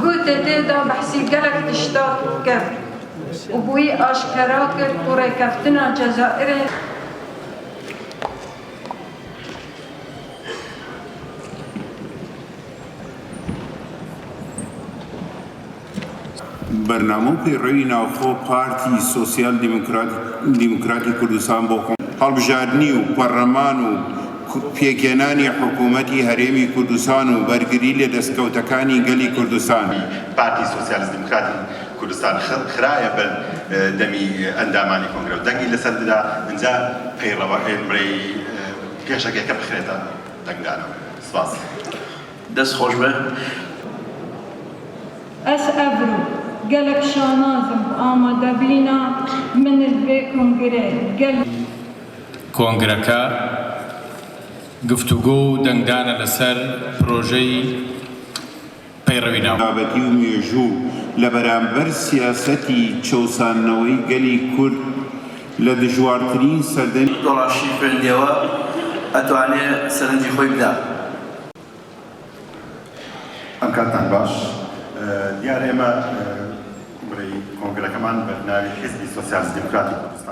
قلت تيدا بحسي قلق تشتاق كف وبوي أشكراك طوري كفتنا جزائري برنامه پیروی ناوخۆ پارتی سۆسیال دیموکراتی کوردستان بۆ هەڵبژاردننی و پەرلەمان و پێکێنانی حکوومەتی هەرێمی کوردستان و بەرگری لە دەستکەوتەکانی گەلی کوردستان. پارتی سۆسیالیست دیموکراتی کوردستان خرايە بە دەمی ئەندامانی کۆنگرە و دەنگی لەسەر دەدا ئەنجا پەیڕەوە ئێمڕێی پێشەکەکە بخرێتە دەنگدانەوە. سپاس. دەست خۆش بە. أس أبرو قلق شانازم آماده بينا من البي كونغري کۆنگرەکە گفتوگۆ و دەنگدانە لەسەر پرۆژەی پەیڕەوی ناو بابەتی و مێژوو لە بەرامبەر سیاسەتی چەوسانەوەی گەلی کورد لە دژوارترین سەردەمی دۆڵاشی خوێندنەوە ئەتوانێت سەرنجی خۆی بدا. ئەم کاتتان باش. دیارە ئێمە کۆنگرەکەمان بە ناوی حیزبی سۆسیالیست دیموکراتی کوردستان